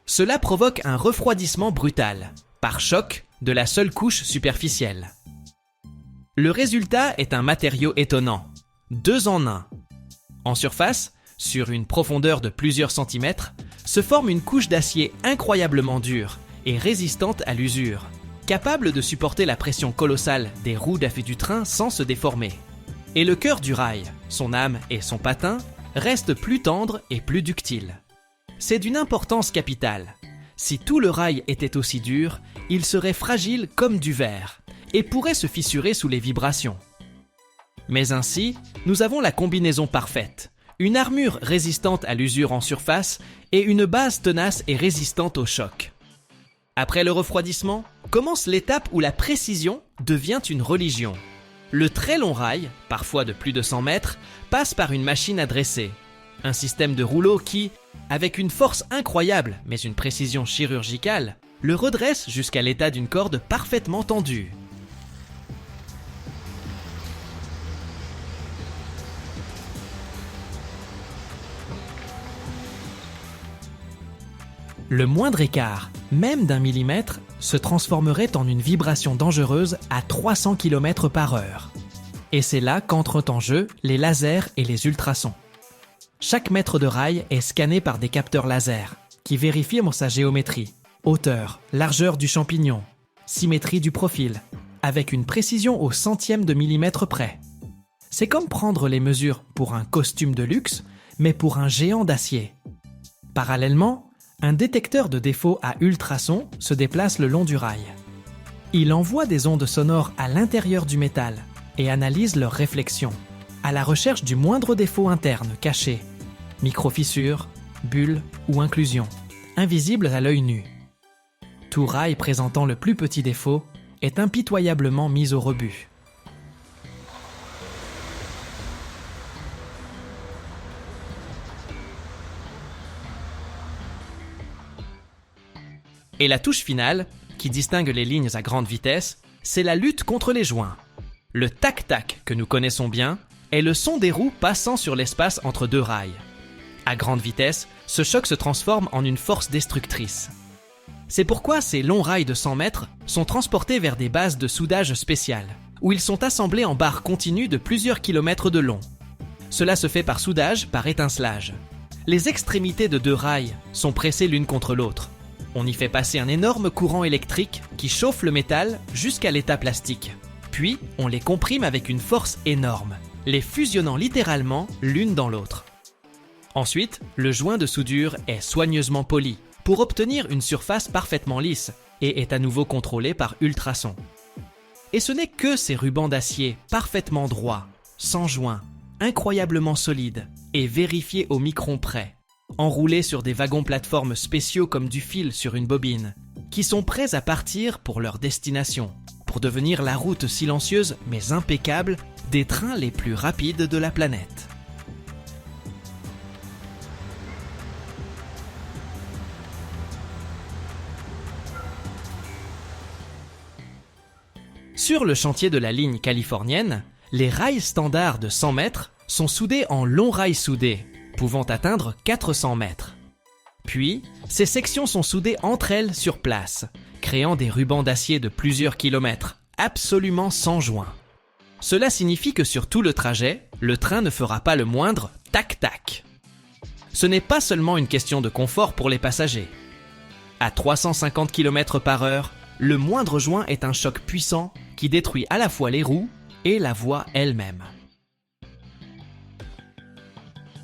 Cela provoque un refroidissement brutal, par choc de la seule couche superficielle. Le résultat est un matériau étonnant, 2 en 1. En surface, sur une profondeur de plusieurs centimètres, se forme une couche d'acier incroyablement dure et résistante à l'usure, capable de supporter la pression colossale des roues d'affût du train sans se déformer. Et le cœur du rail, son âme et son patin, restent plus tendres et plus ductiles. C'est d'une importance capitale. Si tout le rail était aussi dur, il serait fragile comme du verre et pourrait se fissurer sous les vibrations. Mais ainsi, nous avons la combinaison parfaite. Une armure résistante à l'usure en surface et une base tenace et résistante au choc. Après le refroidissement, commence l'étape où la précision devient une religion. Le très long rail, parfois de plus de 100 mètres, passe par une machine à dresser. Un système de rouleau qui, avec une force incroyable mais une précision chirurgicale, le redresse jusqu'à l'état d'une corde parfaitement tendue. Le moindre écart, même d'1 millimètre, se transformerait en une vibration dangereuse à 300 km/h. Et c'est là qu'entrent en jeu les lasers et les ultrasons. Chaque mètre de rail est scanné par des capteurs laser qui vérifient sa géométrie, hauteur, largeur du champignon, symétrie du profil, avec une précision au centième de millimètre près. C'est comme prendre les mesures pour un costume de luxe, mais pour un géant d'acier. Parallèlement, un détecteur de défauts à ultrasons se déplace le long du rail. Il envoie des ondes sonores à l'intérieur du métal et analyse leur réflexion, à la recherche du moindre défaut interne caché, micro-fissure, bulle ou inclusion, invisible à l'œil nu. Tout rail présentant le plus petit défaut est impitoyablement mis au rebut. Et la touche finale, qui distingue les lignes à grande vitesse, c'est la lutte contre les joints. Le tac-tac que nous connaissons bien est le son des roues passant sur l'espace entre 2 rails. À grande vitesse, ce choc se transforme en une force destructrice. C'est pourquoi ces longs rails de 100 mètres sont transportés vers des bases de soudage spéciales, où ils sont assemblés en barres continues de plusieurs kilomètres de long. Cela se fait par soudage, par étincelage. Les extrémités de 2 rails sont pressées l'une contre l'autre. On y fait passer un énorme courant électrique qui chauffe le métal jusqu'à l'état plastique. Puis, on les comprime avec une force énorme, les fusionnant littéralement l'une dans l'autre. Ensuite, le joint de soudure est soigneusement poli pour obtenir une surface parfaitement lisse et est à nouveau contrôlé par ultrasons. Et ce n'est que ces rubans d'acier parfaitement droits, sans joint, incroyablement solides et vérifiés au micron près, enroulés sur des wagons-plateformes spéciaux comme du fil sur une bobine, qui sont prêts à partir pour leur destination, pour devenir la route silencieuse mais impeccable des trains les plus rapides de la planète. Sur le chantier de la ligne californienne, les rails standards de 100 mètres sont soudés en longs rails soudés, pouvant atteindre 400 mètres. Puis, ces sections sont soudées entre elles sur place, créant des rubans d'acier de plusieurs kilomètres, absolument sans joint. Cela signifie que sur tout le trajet, le train ne fera pas le moindre tac-tac. Ce n'est pas seulement une question de confort pour les passagers. À 350 km/h, le moindre joint est un choc puissant qui détruit à la fois les roues et la voie elle-même.